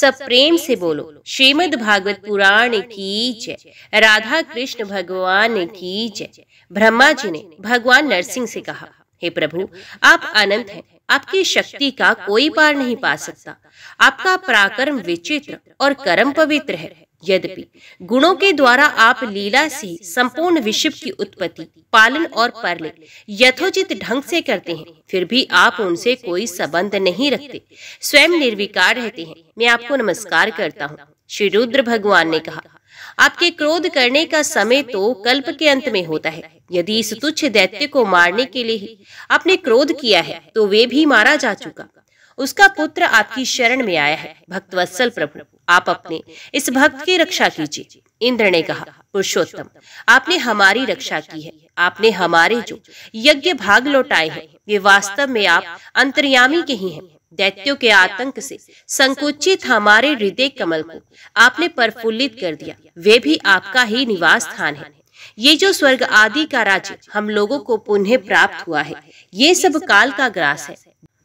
सब प्रेम से बोलो श्रीमद् भागवत पुराण की जय। राधा कृष्ण भगवान की जय। ब्रह्मा जी ने भगवान नरसिंह से कहा, हे प्रभु, आप अनंत हैं, आपकी शक्ति का कोई पार नहीं पा सकता। आपका पराक्रम विचित्र और कर्म पवित्र है। यद्यपि गुणों के द्वारा आप लीला से संपूर्ण विश्व की उत्पत्ति, पालन और पालय यथोचित ढंग से करते हैं, फिर भी आप उनसे कोई संबंध नहीं रखते, स्वयं निर्विकार रहते हैं। मैं आपको नमस्कार करता हूँ। श्री रुद्र भगवान ने कहा, आपके क्रोध करने का समय तो कल्प के अंत में होता है। यदि इस तुच्छ दैत्य को मारने के लिए ही आपने क्रोध किया है तो वे भी मारा जा चुका। उसका पुत्र आपकी शरण में आया है। भक्तवत्सल प्रभु, आप अपने इस भक्त की रक्षा कीजिए। इंद्र ने कहा, पुरुषोत्तम, आपने हमारी रक्षा की है। आपने हमारे जो यज्ञ भाग लौटाए हैं वे वास्तव में आप अंतर्यामी के ही हैं। दैत्यों के आतंक से संकुचित हमारे हृदय कमल को आपने प्रफुल्लित कर दिया। वे भी आपका ही निवास स्थान है। ये जो स्वर्ग आदि का राज्य हम लोगों को पुनः प्राप्त हुआ है, ये सब काल का ग्रास है।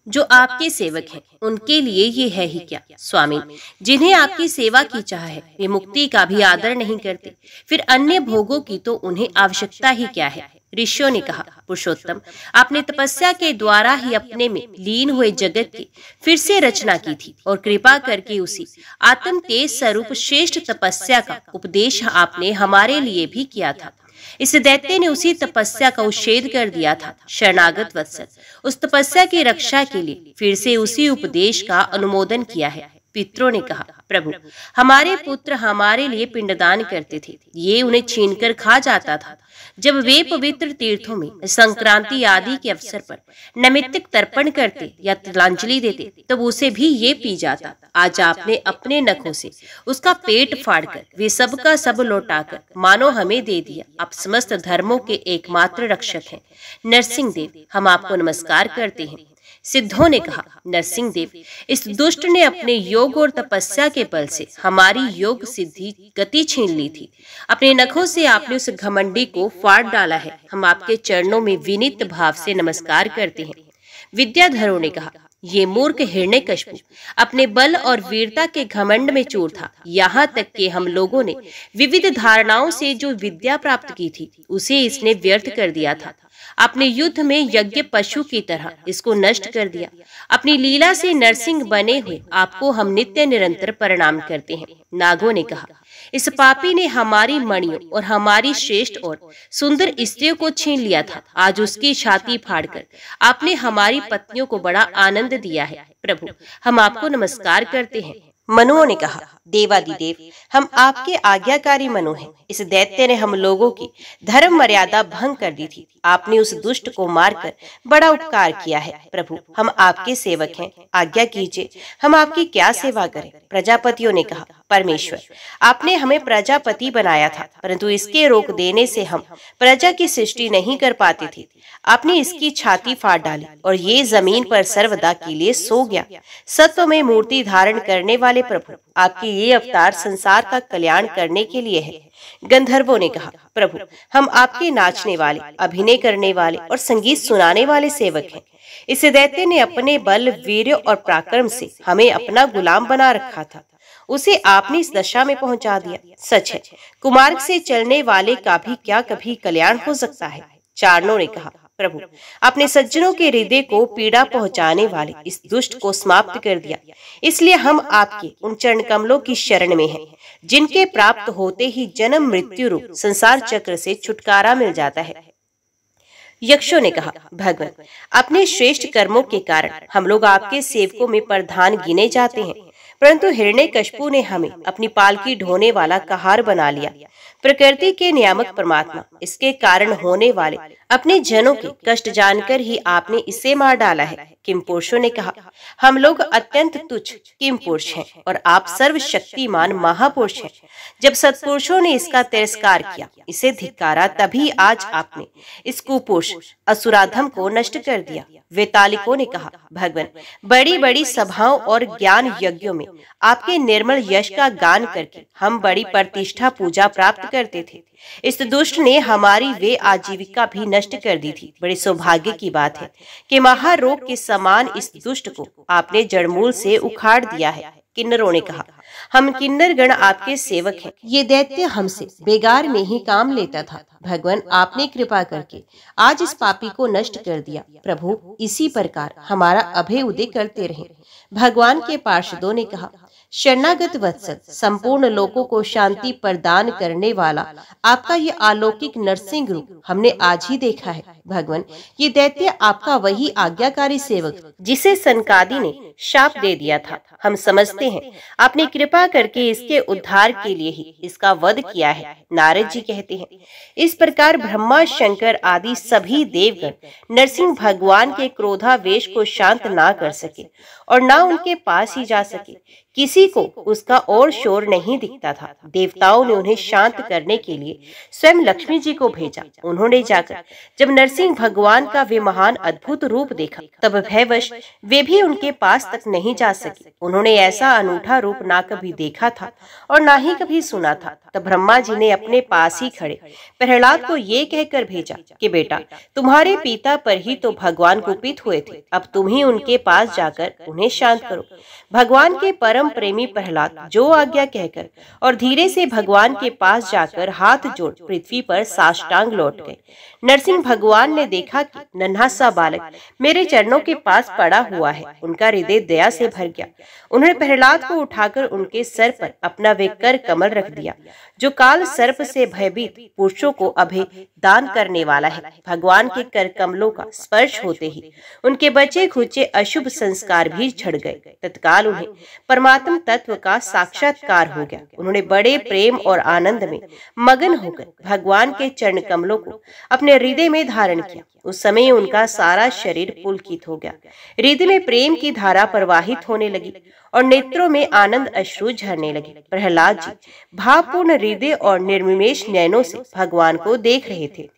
जो आपके सेवक हैं उनके लिए ये है ही क्या। स्वामी, जिन्हें आपकी सेवा की चाह है वे मुक्ति का भी आदर नहीं करते, फिर अन्य भोगों की तो उन्हें आवश्यकता ही क्या है। ऋषियों ने कहा, पुरुषोत्तम, आपने तपस्या के द्वारा ही अपने में लीन हुए जगत की फिर से रचना की थी और कृपा करके उसी आत्म तेज स्वरूप श्रेष्ठ तपस्या का उपदेश आपने हमारे लिए भी किया था। इस दैत्य ने उसी तपस्या का उच्छेद कर दिया था। शरणागत वत्सल, उस तपस्या की रक्षा के लिए फिर से उसी उपदेश का अनुमोदन किया है। पितरों ने कहा, प्रभु, हमारे पुत्र हमारे लिए पिंडदान करते थे, ये उन्हें छीनकर खा जाता था। जब वे पवित्र तीर्थों में संक्रांति आदि के अवसर पर नैमित्तिक तर्पण करते या तिलांजलि देते तब उसे भी ये पी जाता। आज आपने अपने नखों से उसका पेट फाड़कर वे सब का सब लौटाकर मानो हमें दे दिया। आप समस्त धर्मों के एकमात्र रक्षक हैं। नरसिंह देव, हम आपको नमस्कार करते हैं। सिद्धों ने कहा, नरसिंह देव, इस दुष्ट ने अपने योग और तपस्या के बल से हमारी योग सिद्धि गति छीन ली थी। अपने नखों से आपने उस घमंडी को फाड़ डाला है। हम आपके चरणों में विनीत भाव से नमस्कार करते हैं। विद्याधरों ने कहा, ये मूर्ख हिरण्यकश्यप अपने बल और वीरता के घमंड में चूर था। यहाँ तक कि हम लोगों ने विविध धारणाओं से जो विद्या प्राप्त की थी उसे इसने व्यर्थ कर दिया था। अपने युद्ध में यज्ञ पशु की तरह इसको नष्ट कर दिया। अपनी लीला से नरसिंह बने हुए आपको हम नित्य निरंतर प्रणाम करते हैं। नागों ने कहा, इस पापी ने हमारी मणियों और हमारी श्रेष्ठ और सुंदर स्त्रियों को छीन लिया था। आज उसकी छाती फाड़कर आपने हमारी पत्नियों को बड़ा आनंद दिया है। प्रभु, हम आपको नमस्कार करते हैं। मनुओं ने कहा, देवादिदेव, हम आपके आज्ञाकारी मनु हैं। इस दैत्य ने हम लोगों की धर्म मर्यादा भंग कर दी थी। आपने उस दुष्ट को मारकर बड़ा उपकार किया है। प्रभु, हम आपके सेवक हैं, आज्ञा कीजिए, हम आपकी क्या सेवा करें। प्रजापतियों ने कहा, परमेश्वर, आपने हमें प्रजापति बनाया था, परंतु इसके रोक देने से हम प्रजा की सृष्टि नहीं कर पाते थे। आपने इसकी छाती फाड़ डाली और ये जमीन पर सर्वदा के लिए सो गया। सत्व में मूर्ति धारण करने वाले प्रभु, आपके ये अवतार संसार का कल्याण करने के लिए है। गंधर्वों ने कहा, प्रभु, हम आपके नाचने वाले, अभिनय करने वाले और संगीत सुनाने वाले सेवक हैं। इस दैत्य ने अपने बल, वीर्य और पराक्रम से हमें अपना गुलाम बना रखा था। उसे आपने इस दशा में पहुंचा दिया। सच है, कुमार्ग से चलने वाले का भी क्या कभी कल्याण हो सकता है। चारणों ने कहा, प्रभु, आपने सज्जनों के हृदय को पीड़ा पहुंचाने वाले इस दुष्ट को समाप्त कर दिया। इसलिए हम आपके उन चरण कमलों की शरण में हैं, जिनके प्राप्त होते ही जन्म मृत्यु रूप संसार चक्र से छुटकारा मिल जाता है। यक्षों ने कहा, भगवान, अपने श्रेष्ठ कर्मों के कारण हम लोग आपके सेवकों में प्रधान गिने जाते हैं, परंतु हिरण्यकश्यप ने हमें अपनी पालकी ढोने वाला कहार बना लिया। प्रकृति के नियामक परमात्मा, इसके कारण होने वाले अपने जनों के कष्ट जानकर ही आपने इसे मार डाला है। किम पुरुषों ने कहा, हम लोग अत्यंत तुच्छ किम पुरुष हैं और आप सर्वशक्तिमान महापुरुष हैं। जब सत्पुरुषों ने इसका तिरस्कार किया, इसे धिक्कारा, तभी आज आपने इस कुपुरुष असुराधम को नष्ट कर दिया। वेतालिकों ने कहा, भगवान, बड़ी बड़ी सभाओं और ज्ञान यज्ञों में आपके निर्मल यश का गान करके हम बड़ी प्रतिष्ठा पूजा प्राप्त करते थे। इस दुष्ट ने हमारी वे आजीविका भी नष्ट कर दी थी। बड़े सौभाग्य की बात है कि महारोग के समान इस दुष्ट को आपने जड़मूल से उखाड़ दिया है। किन्नरों ने कहा, हम किन्नर गण आपके सेवक हैं। ये दैत्य हमसे बेगार में ही काम लेता था। भगवान आपने कृपा करके आज इस पापी को नष्ट कर दिया। प्रभु इसी प्रकार हमारा अभय उदय करते रहे। भगवान के पार्षदों ने कहा, शरणागत वत्सल, संपूर्ण लोगों को शांति प्रदान करने वाला आपका ये अलौकिक नरसिंह रूप हमने आज ही देखा है। भगवान, ये दैत्य आपका वही आज्ञाकारी सेवक जिसे सनकादि ने शाप दे दिया था। हम समझते हैं आपने कृपा करके इसके उद्धार के लिए ही इसका वध किया है। नारद जी कहते हैं, इस प्रकार ब्रह्मा शंकर आदि सभी देवगण नरसिंह भगवान के क्रोधावेश को शांत ना कर सके और ना उनके पास ही जा सके। किसी को उसका और शोर नहीं दिखता था। देवताओं ने उन्हें शांत करने के लिए स्वयं लक्ष्मी जी को भेजा। उन्होंने जाकर जब नरसिंह भगवान का वे महान अद्भुत रूप देखा, तब भयवश वे भी उनके पास तक नहीं जा सके। उन्होंने ऐसा अनूठा रूप ना कभी देखा था और ना ही कभी सुना था। तब ब्रह्मा जी ने अपने पास ही खड़े प्रहलाद को ये कहकर भेजा कि बेटा, तुम्हारे पिता पर ही तो भगवान कुपित हुए थे, अब तुम ही उनके पास जाकर उन्हें शांत करो। भगवान के परम प्रेमी प्रहलाद जो आज्ञा कहकर और धीरे से भगवान के पास जाकर हाथ जोड़ पृथ्वी पर साष्टांग लौट गए। नरसिंह भगवान ने देखा कि नन्हा सा बालक मेरे चरणों के पास पड़ा हुआ है। उनका हृदय दया से भर गया। उन्होंने प्रहलाद को उठाकर उनके सर पर अपना वे कर कमल रख दिया, जो काल सर्प से भयभीत पुरुषों को अभय दान करने वाला है। भगवान के कर कमलों का स्पर्श होते ही उनके बचे खुचे अशुभ संस्कार भी झड़ गए। तत्काल उन्हें परमात्म तत्व का साक्षात्कार हो गया। उन्होंने बड़े प्रेम और आनंद में मगन होकर भगवान के चरण कमलों को अपने हृदय में धारण किया। उस समय उनका सारा शरीर पुलकित हो गया। हृदय में प्रेम की धारा प्रवाहित होने लगी और नेत्रों में आनंद अश्रु झरने लगे। प्रहलाद जी भावपूर्ण हृदय और निर्विमेष नयनों से भगवान को देख रहे थे।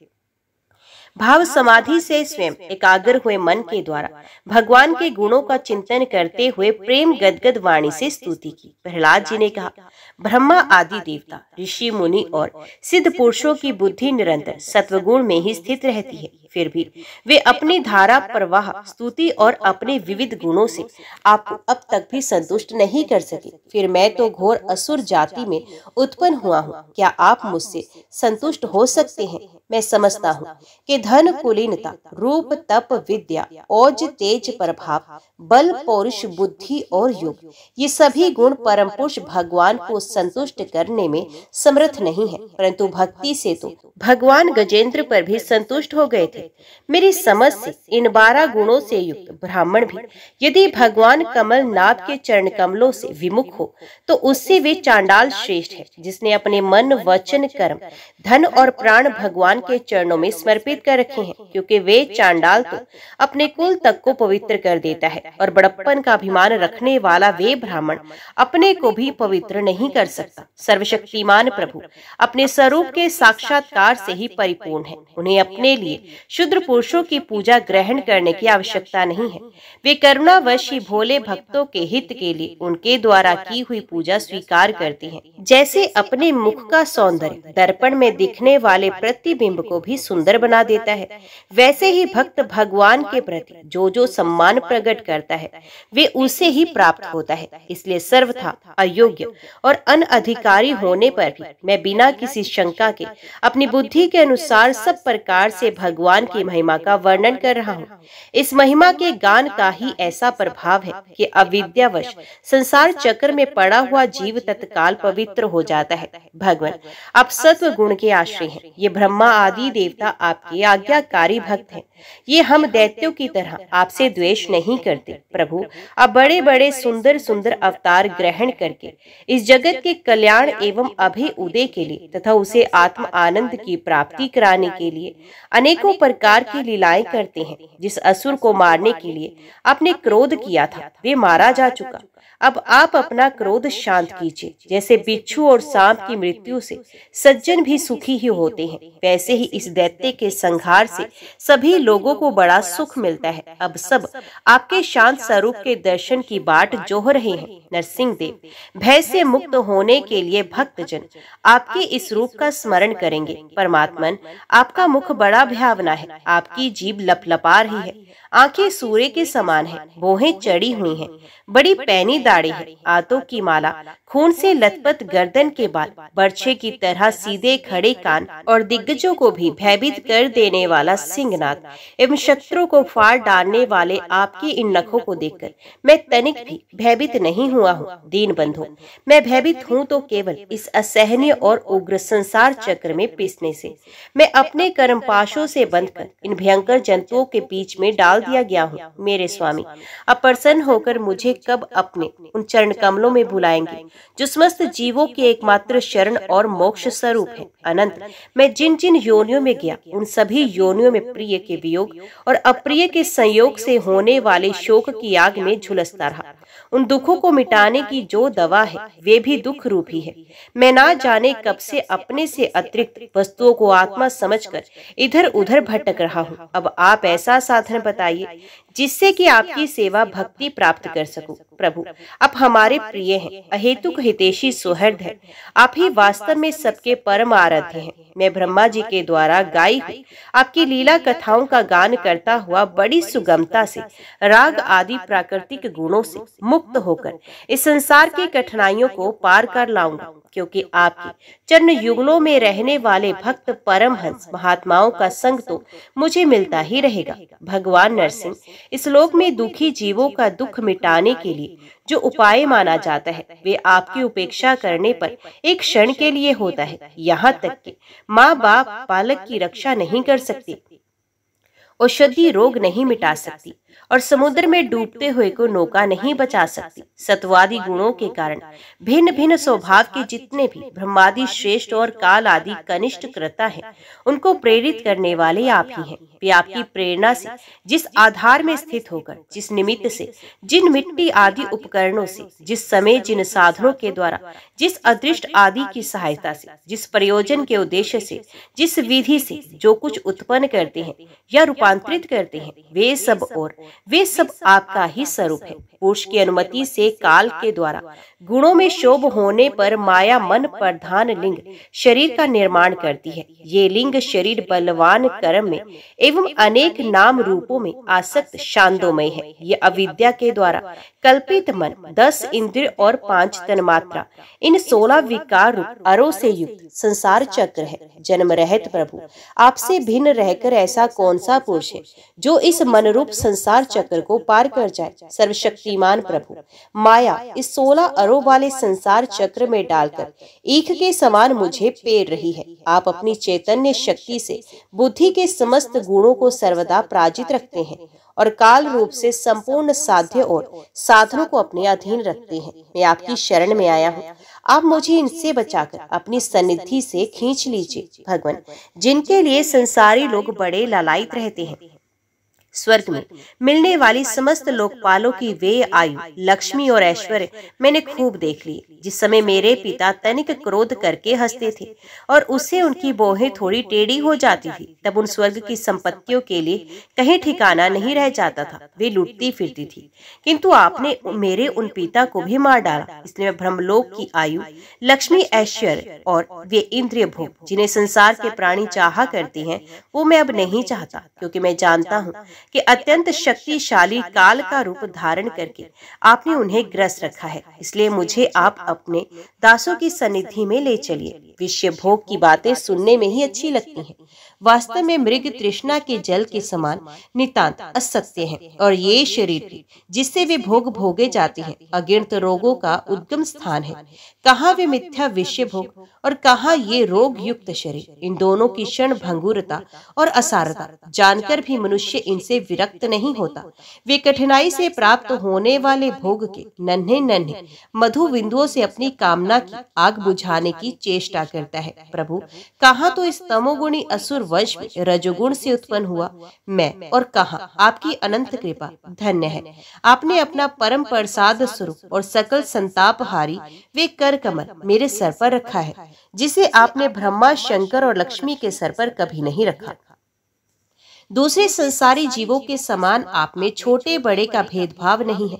भाव समाधि से स्वयं एकाग्र हुए मन के द्वारा भगवान के गुणों का चिंतन करते हुए प्रेम गदगद वाणी से स्तुति की। प्रहलाद जी ने कहा, ब्रह्मा आदि देवता, ऋषि मुनि और सिद्ध पुरुषों की बुद्धि निरंतर सत्वगुण में ही स्थित रहती है, फिर भी वे अपनी धारा प्रवाह स्तुति और अपने विविध गुणों से आपको अब तक भी संतुष्ट नहीं कर सके। फिर मैं तो घोर असुर जाति में उत्पन्न हुआ हूँ, क्या आप मुझसे संतुष्ट हो सकते हैं? मैं समझता हूँ कि धन, कुलीनता, रूप, तप, विद्या, ओज, तेज, प्रभाव, बल, पौरुष, बुद्धि और योग, ये सभी गुण परम पुरुष भगवान को संतुष्ट करने में समर्थ नहीं है, परंतु भक्ति से तो भगवान गजेंद्र पर भी संतुष्ट हो गए थे। मेरी समझ से इन 12 गुणों से युक्त ब्राह्मण भी यदि भगवान कमल नाथ के चरण कमलों से विमुख हो तो उससे वे चांडाल श्रेष्ठ है, जिसने अपने मन, वचन, कर्म, धन और प्राण भगवान के चरणों में समर्पित कर रखे हैं, क्योंकि वे चांडाल तो अपने कुल तक को पवित्र कर देता है और बड़प्पन का अभिमान रखने वाला वे ब्राह्मण अपने को भी पवित्र नहीं कर सकता। सर्वशक्तिमान प्रभु अपने स्वरूप के साक्षात्कार से ही परिपूर्ण है। उन्हें अपने लिए शुद्र पुरुषों की पूजा ग्रहण करने की आवश्यकता नहीं है। वे करुणावश ही भोले भक्तों के हित के लिए उनके द्वारा की हुई पूजा स्वीकार करती हैं। जैसे अपने मुख का सौंदर्य दर्पण में दिखने वाले प्रतिबिंब को भी सुंदर बना देता है, वैसे ही भक्त भगवान के प्रति जो जो सम्मान प्रकट करता है वे उसे ही प्राप्त होता है। इसलिए सर्वथा अयोग्य और अनधिकारी होने पर भी मैं बिना किसी शंका के अपनी बुद्धि के अनुसार सब प्रकार से भगवान की महिमा का वर्णन कर रहा हूँ। इस महिमा के गान का ही ऐसा प्रभाव है कि अविद्यावश संसार चक्र में पड़ा हुआ जीव तत्काल पवित्र हो जाता है। भगवान आप सत्व गुण के आश्रय हैं। ये ब्रह्मा आदि देवता आपके आज्ञाकारी भक्त हैं। ये हम दैत्यों की तरह आपसे द्वेष नहीं करते। प्रभु आप बड़े बड़े सुंदर सुंदर अवतार ग्रहण करके इस जगत के कल्याण एवं अभय उदय के लिए तथा उसे आत्म आनंद की प्राप्ति कराने के लिए अनेकों प्रकार की लीलाएं करते हैं। जिस असुर को मारने के लिए आपने क्रोध किया था वे मारा जा चुका। अब आप अपना क्रोध शांत कीजिए। जैसे बिच्छू और सांप की मृत्यु से सज्जन भी सुखी ही होते हैं, वैसे ही इस दैत्य के संहार से सभी लोगों को बड़ा सुख मिलता है। अब सब आपके शांत स्वरूप के दर्शन की बाट जोह रहे हैं। नरसिंह देव, भय से मुक्त होने के लिए भक्तजन आपके इस रूप का स्मरण करेंगे। परमात्मन, आपका मुख बड़ा भयावना है, आपकी जीभ लपलपा रही है, आंखें सूर्य के समान है, भौहें चढ़ी हुई हैं, बड़ी पैनी दाढ़ी है, आंतों की माला, खून से लथपथ गर्दन के बाल, बर्छे की तरह सीधे खड़े कान और दिग्गजों को भी भयभीत कर देने वाला सिंहनाद एवं शत्रु को फाड़ डालने वाले आपके इन नखों को देखकर मैं तनिक भी भयभीत नहीं हुआ हूँ। दीन बंधु, मैं भयभीत हूँ तो केवल इस असहनीय और उग्र संसार चक्र में पिसने से। मैं अपने कर्म पाशों से बंधकर इन भयंकर जंतुओं के बीच में डाल दिया गया हूँ। मेरे स्वामी अब प्रसन्न होकर मुझे कब अपने उन चरण कमलों में बुलाएंगे जो समस्त जीवों के एकमात्र शरण और मोक्ष स्वरूप है। अनंत, मैं जिन जिन योनियों में गया उन सभी योनियों में प्रिय के वियोग और अप्रिय के संयोग से होने वाले शोक की आग में झुलसता रहा। उन दुखों को मिटाने की जो दवा है वे भी दुख रूप ही है। मैं ना जाने कब से अपने से अतिरिक्त वस्तुओं को आत्मा समझकर इधर उधर भटक रहा हूँ। अब आप ऐसा साधन बताइए जिससे कि आपकी सेवा भक्ति प्राप्त कर सकूं। प्रभु, आप हमारे प्रिय हैं, अहेतुक हितैषी सुहृद हैं। आप ही वास्तव में सबके परम आराध्य हैं। मैं ब्रह्मा जी के द्वारा गाई हुई आपकी लीला कथाओं का गान करता हुआ बड़ी सुगमता से राग आदि प्राकृतिक गुणों से मुक्त होकर इस संसार की कठिनाइयों को पार कर लाऊंगा, क्योंकि आपके चरण युगलों में रहने वाले भक्त परमहंस महात्माओं का संग तो मुझे मिलता ही रहेगा। भगवान नरसिंह, इस लोक में दुखी जीवों का दुख मिटाने के लिए जो उपाय माना जाता है वे आपकी उपेक्षा करने पर एक क्षण के लिए होता है। यहाँ तक कि माँ बाप बालक की रक्षा नहीं कर सकती, औषधि रोग नहीं मिटा सकती और समुद्र में डूबते हुए को नौका नहीं बचा सकती। सत्वादि गुणों के कारण भिन्न भिन्न स्वभाव के जितने भी ब्रह्मादि श्रेष्ठ और काल आदि कनिष्ठ कृता है उनको प्रेरित करने वाले आप ही हैं। वे आपकी प्रेरणा से जिस आधार में स्थित होकर, जिस निमित्त से, जिन मिट्टी आदि उपकरणों से, जिस समय जिन साधनों के द्वारा, जिस अदृष्ट आदि की सहायता से, जिस प्रयोजन के उद्देश्य से, जिस विधि से जो कुछ उत्पन्न करते हैं या रूपांतरित करते हैं वे सब आपका ही स्वरूप है। पुरुष की अनुमति से काल के द्वारा गुणों में शोभ होने पर माया मन प्रधान लिंग शरीर का निर्माण करती है। ये लिंग शरीर बलवान कर्म में एवं अनेक नाम रूपों में आसक्त शांतोमय है। ये अविद्या के द्वारा कल्पित मन, 10 इंद्रिय और 5 तन्मात्रा, इन 16 विकार रूप अरों से युक्त संसार चक्र है। जन्म रहित प्रभु, आपसे भिन्न रहकर ऐसा कौन सा पुरुष है जो इस मन रूप संसार चक्र को पार कर जाए। सर्वशक्तिमान प्रभु, माया इस 16 अरों वाले संसार चक्र में डालकर ईख के समान मुझे पेर रही है। आप अपनी चैतन्य शक्ति से बुद्धि के समस्त गुणों को सर्वदा पराजित रखते हैं और काल रूप से संपूर्ण साध्य और साधनों को अपने अधीन रखते हैं। मैं आपकी शरण में आया हूँ, आप मुझे इनसे बचाकर अपनी सन्निधि से खींच लीजिए। भगवान, जिनके लिए संसारी लोग बड़े लालायित रहते हैं, स्वर्ग में मिलने वाली समस्त लोकपालों की वे आयु, लक्ष्मी और ऐश्वर्य मैंने खूब देख ली। जिस समय मेरे पिता तनिक क्रोध करके हंसते थे और उससे उनकी भौहें थोड़ी टेढ़ी हो जाती थी, तब उन स्वर्ग की संपत्तियों के लिए कहीं ठिकाना नहीं रह जाता था, वे लुटती फिरती थी। किंतु आपने मेरे उन पिता को भी मार डाला। इसलिए मैं ब्रह्मलोक की आयु, लक्ष्मी, ऐश्वर्य और वे इंद्रिय भोग जिन्हें संसार के प्राणी चाहा करते हैं वो मैं अब नहीं चाहता, क्योंकि मैं जानता हूँ कि अत्यंत शक्तिशाली काल का रूप धारण करके आपने उन्हें ग्रस्त रखा है। इसलिए मुझे आप अपने दासों की सन्निधि में ले चलिए। विषय भोग की बातें सुनने में ही अच्छी लगती हैं, वास्तव में मृग तृष्णा के जल के समान नितांत असत्य है। और ये शरीर भी जिससे वे भोग भोगे जाते हैं अगिनत रोगों का उद्गम स्थान है। कहाँ वे मिथ्या विषय भोग और कहाँ ये रोग युक्त शरीर। इन दोनों की क्षण भंगुरता और असारता जानकर भी मनुष्य इनसे विरक्त नहीं होता। वे कठिनाई से प्राप्त होने वाले भोग के नन्हे नन्हे मधु बिंदुओं से अपनी कामना की आग बुझाने की चेष्टा करता है। प्रभु, कहाँ तो इस तमोगुणी असुर वंश में रजोगुण से उत्पन्न हुआ मैं, और कहाँ आपकी अनंत कृपा धन्य है। आपने अपना परम प्रसाद स्वरूप और सकल संतापहारी वे कर कमल मेरे सर पर रखा है, जिसे आपने ब्रह्मा, शंकर और लक्ष्मी के सर पर कभी नहीं रखा। दूसरे संसारी जीवों के समान आप में छोटे बड़े का भेदभाव नहीं है।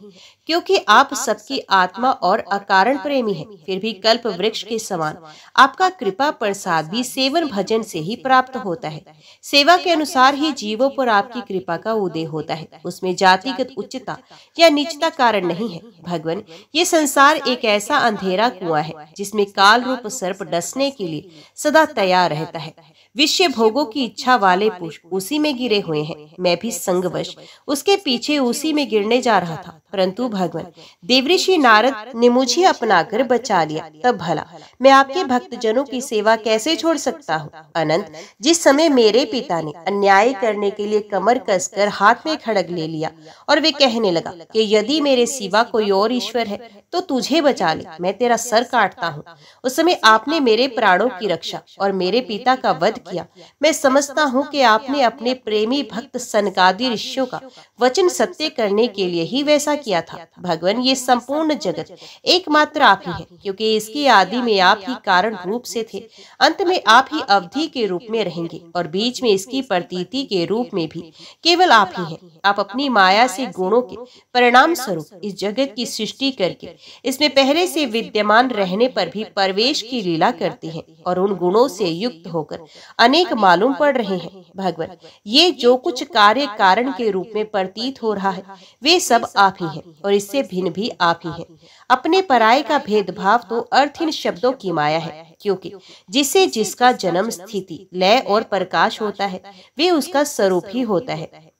क्योंकि आप सबकी आत्मा और अकारण प्रेमी हैं। फिर भी कल्प वृक्ष के समान आपका कृपा प्रसाद भी सेवन भजन से ही प्राप्त होता है। सेवा के अनुसार ही जीवों पर आपकी कृपा का उदय होता है। उसमें जातिगत उच्चता या नीचता कारण नहीं है। भगवान, ये संसार एक ऐसा अंधेरा कुआं है जिसमें काल रूप सर्प डसने के लिए सदा तैयार रहता है। विषय भोगों की इच्छा वाले पुरुष उसी में गिरे हुए हैं। मैं भी संगवश उसके पीछे उसी में गिरने जा रहा था, परंतु भगवान, देवऋषि नारद ने मुझे अपनाकर बचा लिया। तब भला मैं आपके भक्तजनों की सेवा कैसे छोड़ सकता हूँ? अनंत, जिस समय मेरे पिता ने अन्याय करने के लिए कमर कसकर हाथ में खड़ग ले लिया और वे कहने लगा कि यदि मेरे सिवा कोई और ईश्वर है तो तुझे बचा ले, मैं तेरा सर काटता हूँ, उस समय आपने मेरे प्राणों की रक्षा और मेरे पिता का वध किया। मैं समझता हूँ कि आपने अपने प्रेमी भक्त सनकादि ऋषियों का वचन सत्य करने के लिए ही वैसा किया था। भगवान, ये संपूर्ण जगत एकमात्र आप ही हैं, क्योंकि इसकी आदि में आप ही कारण रूप से थे, अंत में आप ही अवधि के रूप में रहेंगे और बीच में इसकी प्रतीति के रूप में भी केवल आप ही हैं। आप अपनी माया से गुणों के परिणाम स्वरूप इस जगत की सृष्टि करके इसमें पहले से विद्यमान रहने पर भी प्रवेश की लीला करते हैं और उन गुणों से युक्त होकर अनेक मालूम पड़ रहे हैं। भगवान, ये जो कुछ कार्य कारण के रूप में प्रतीत हो रहा है वे सब आप ही हैं और इससे भिन्न भी आप ही हैं। अपने पराये का भेदभाव तो अर्थहीन शब्दों की माया है, क्योंकि जिससे जिसका जन्म, स्थिति, लय और प्रकाश होता है वे उसका स्वरूप ही होता है।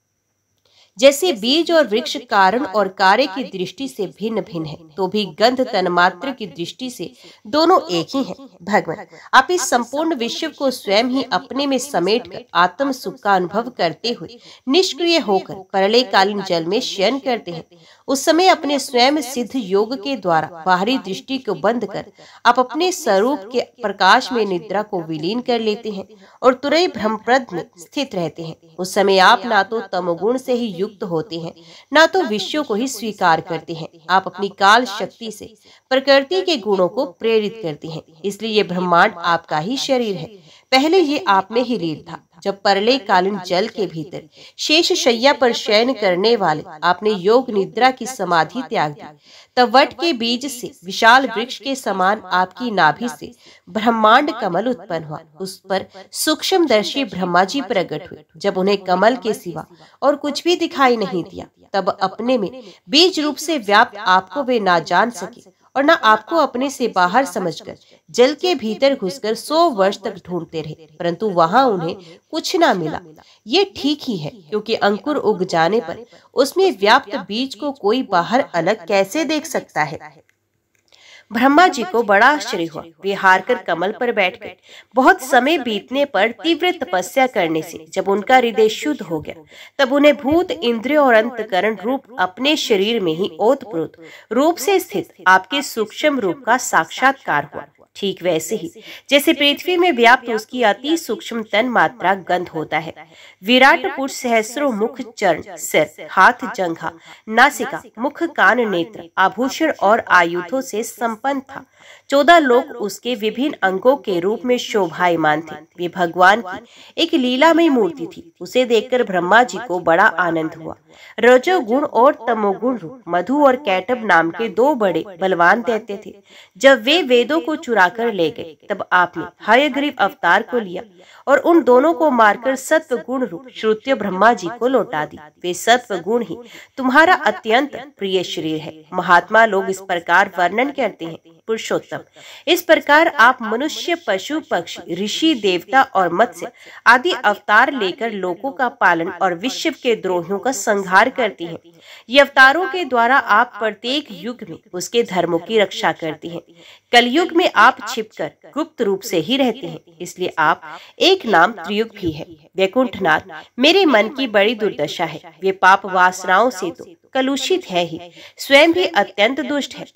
जैसे बीज और वृक्ष कारण और कार्य की दृष्टि से भिन्न भिन्न है, तो भी गंध तन्मात्र की दृष्टि से दोनों एक ही हैं। भगवान, आप इस संपूर्ण विश्व को स्वयं ही अपने में समेटकर आत्म सुख का अनुभव करते हुए निष्क्रिय होकर प्रलयकालीन जल में शयन करते हैं। उस समय अपने स्वयं सिद्ध योग के द्वारा बाहरी दृष्टि को बंद कर आप अपने स्वरूप के प्रकाश में निद्रा को विलीन कर लेते हैं और तुरई भ्रमप्रद में स्थित रहते हैं। उस समय आप ना तो तमोगुण से ही युक्त होते हैं, ना तो विषयों को ही स्वीकार करते हैं। आप अपनी काल शक्ति से प्रकृति के गुणों को प्रेरित करते हैं, इसलिए ये ब्रह्मांड आपका ही शरीर है। पहले ये आप में ही लीन था। जब प्रलयकालीन जल के भीतर शेष शैया पर शयन करने वाले आपने योग निद्रा की समाधि त्याग दी, तब वट के बीज से विशाल वृक्ष के समान आपकी नाभि से ब्रह्मांड कमल उत्पन्न हुआ। उस पर सूक्ष्मदर्शी ब्रह्मा जी प्रकट हुए। जब उन्हें कमल के सिवा और कुछ भी दिखाई नहीं दिया, तब अपने में बीज रूप से व्याप्त आपको वे ना जान सके और न आपको अपने से बाहर समझकर जल के भीतर घुसकर 100 वर्ष तक ढूंढते रहे, परंतु वहां उन्हें कुछ ना मिला। ये ठीक ही है, क्योंकि अंकुर उग जाने पर उसमें व्याप्त बीज को कोई बाहर अलग कैसे देख सकता है। ब्रह्मा जी को बड़ा आश्चर्य हुआ। वे हार कर कमल पर बैठ गए। बहुत समय बीतने पर तीव्र तपस्या करने से जब उनका हृदय शुद्ध हो गया, तब उन्हें भूत, इंद्रिय और अंतकरण रूप अपने शरीर में ही ओतप्रोत रूप से स्थित आपके सूक्ष्म रूप का साक्षात्कार हुआ। ठीक वैसे ही जैसे पृथ्वी में व्याप्त उसकी अति सूक्ष्म तन मात्रा गंध होता है। विराट पुरुष सहस्रों मुख, चरण, सिर, हाथ, जंघा, नासिका, मुख, कान, नेत्र, आभूषण और आयुधों से संपन्न था। 14 लोक उसके विभिन्न अंगों के रूप में शोभायमान थे। वे भगवान की एक लीलामयी मूर्ति थी। उसे देखकर ब्रह्मा जी को बड़ा आनंद हुआ। रजोगुण और तमोगुण रूप मधु और कैटब नाम के 2 बड़े बलवान दैत्य थे। जब वे वेदों को चुरा कर ले गए, तब आपने हयग्रीव अवतार को लिया और उन दोनों को मारकर सत्व गुण रूप श्रुत्य ब्रह्मा जी को लौटा दी। वे सत्व गुण ही तुम्हारा अत्यंत प्रिय शरीर है। महात्मा लोग इस प्रकार वर्णन करते हैं, पुरुषोत्तम, इस प्रकार आप मनुष्य, पशु, पक्षी, ऋषि, देवता और मत्स्य आदि अवतार लेकर लोगों का पालन और विश्व के द्रोहियों का संहार करते हैं। ये अवतारों के द्वारा आप प्रत्येक युग में उसके धर्मों की रक्षा करते हैं। कलयुग में आप छिपकर गुप्त रूप से ही रहते हैं, इसलिए आप एक नाम त्रियुग भी है। वैकुंठनाथ, मेरे मन की बड़ी दुर्दशा है। वे पाप वासनाओं से तो कलुषित है ही, स्वयं भी अत्यंत दुष्ट है।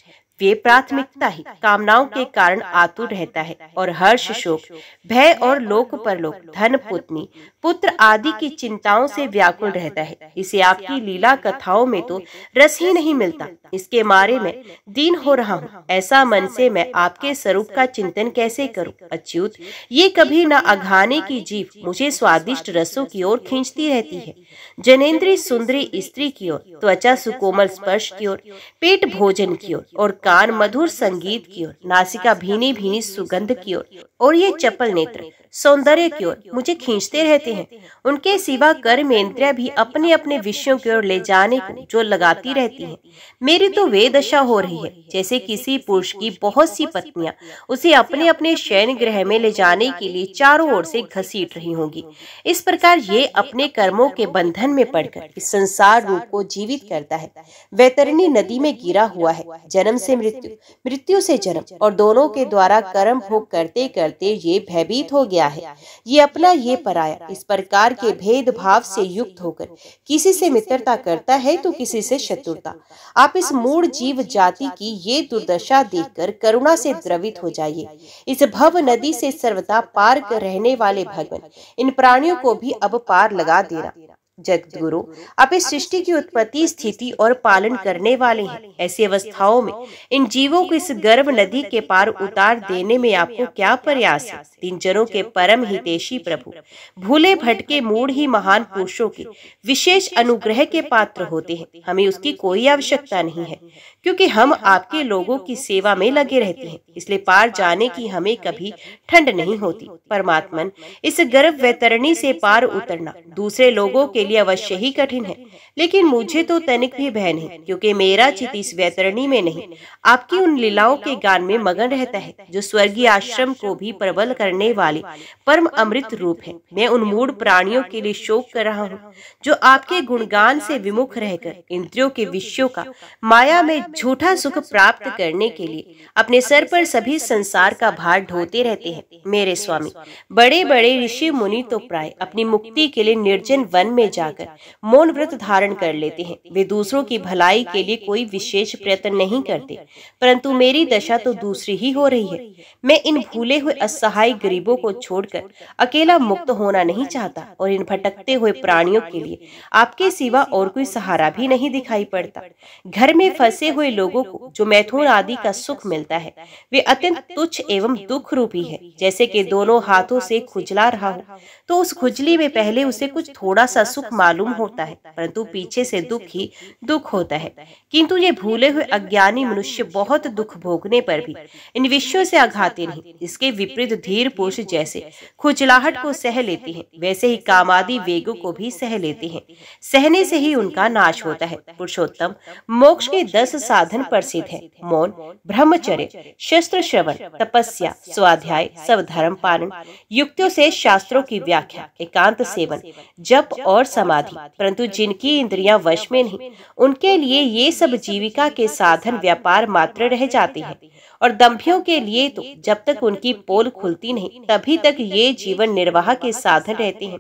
वे प्राथमिकता ही कामनाओं के कारण आतुर रहता है और हर्ष, शोक, भय और लोक परलोक, धन, पुत्री, पुत्र आदि की चिंताओं से व्याकुल रहता है। इसे आपकी लीला कथाओं में तो रस ही नहीं मिलता। इसके मारे मैं दीन हो रहा हूँ। ऐसा मन से मैं आपके स्वरूप का चिंतन कैसे करूँ? अच्युत, ये कभी न अघाने की जीभ मुझे स्वादिष्ट रसों की ओर खींचती रहती है, जनेन्द्रीय सुंदरी स्त्री की ओर, त्वचा सुकोमल स्पर्श की ओर, पेट भोजन की ओर और कान मधुर संगीत की ओर, नासिका भीनी भीनी सुगंध की ओर और ये चपल नेत्र सौंदर्य की ओर मुझे खींचते रहते हैं। उनके सिवा कर्म इंद्रियां भी अपने अपने विषयों की ओर ले जाने को जो लगाती रहती हैं। मेरी तो वे दशा हो रही है जैसे किसी पुरुष की बहुत सी पत्नियां उसे अपने अपने शयन गृह में ले जाने के लिए चारों ओर से घसीट रही होंगी। इस प्रकार ये अपने कर्मों के बंधन में पड़कर इस संसार रूप को जीवित करता है। वैतरणी नदी में गिरा हुआ है, जन्म से मृत्यु, मृत्यु से जन्म, और दोनों के द्वारा कर्म भोग करते करते ये भयभीत हो गया है। ये अपना, ये पराया, इस प्रकार के भेदभाव से युक्त होकर किसी से मित्रता करता है तो किसी से शत्रुता। आप इस मूढ़ जीव जाति की ये दुर्दशा देखकर करुणा से द्रवित हो जाइए। इस भव नदी से सर्वदा पार कर रहने वाले भगवान इन प्राणियों को भी अब पार लगा देना। जगतगुरु, आप इस सृष्टि की उत्पत्ति, स्थिति और पालन करने वाले हैं। ऐसी अवस्थाओं में इन जीवों को इस गर्भ नदी के पार उतार देने में आपको क्या प्रयास है? तीन जनों के परम हितैषी प्रभु भूले भटके मूढ़ ही महान पुरुषों के विशेष अनुग्रह के पात्र होते हैं। हमें उसकी कोई आवश्यकता नहीं है, क्योंकि हम आपके लोगों की सेवा में लगे रहते हैं। इसलिए पार जाने की हमें कभी ठंड नहीं होती। परमात्मन, इस गर्भ वैतरणी से पार उतरना दूसरे लोगों के लिए अवश्य ही कठिन है, लेकिन मुझे तो तनिक भी भय नहीं, क्योंकि मेरा चित इस वैतरणी में नहीं, आपकी उन लीलाओं के गान में मगन रहता है जो स्वर्गीय आश्रम को भी प्रबल करने वाले परम अमृत रूप है। मैं उन मूढ़ प्राणियों के लिए शोक कर रहा हूँ जो आपके गुणगान से विमुख रहकर इंद्रियों के विषयों का माया में झूठा सुख प्राप्त करने के लिए अपने सर पर सभी संसार का भार ढोते रहते हैं। मेरे स्वामी, बड़े बड़े ऋषि मुनि तो प्राय अपनी मुक्ति के लिए निर्जन वन में जाकर मौन व्रत धारण कर लेते हैं। वे दूसरों की भलाई के लिए कोई विशेष प्रयत्न नहीं करते, परंतु मेरी दशा तो दूसरी ही हो रही है। मैं इन भूले हुए असहाय गरीबों को छोड़कर अकेला मुक्त होना नहीं चाहता, और इन भटकते हुए प्राणियों के लिए आपके सिवा और कोई सहारा भी नहीं दिखाई पड़ता। घर में फंसे हुए लोगों को जो मैथुन आदि का सुख मिलता है वे अत्यंत तुच्छ एवं दुख रूपी है। जैसे कि दोनों हाथों से खुजला रहा हो तो उस खुजली में पहले उसे कुछ थोड़ा सा सुख मालूम होता है, परंतु पीछे से दुख ही दुख होता है। किंतु ये भूले हुए अज्ञानी मनुष्य बहुत दुख भोगने पर भी इन विषयों से आघाते नहीं। इसके विपरीत धीर पुरुष जैसे खुजलाहट को सह लेते हैं, वैसे ही कामादि वेगों को भी सह लेते हैं। सहने से ही उनका नाश होता है। पुरुषोत्तम, मोक्ष के 10 साधन प्रसिद्ध है: मौन, ब्रह्मचर्य, शस्त्र श्रवण, तपस्या, स्वाध्याय, स्वधर्म पालन, युक्तियों से शास्त्रों की व्याख्या, एकांत सेवन, जप और समाधि। परंतु जिनकी इंद्रियां वश में नहीं, उनके लिए ये सब जीविका के साधन व्यापार मात्र रह जाते हैं, और दंभियों के लिए तो जब तक उनकी पोल खुलती नहीं तभी तक ये जीवन निर्वाह के साधन रहते हैं,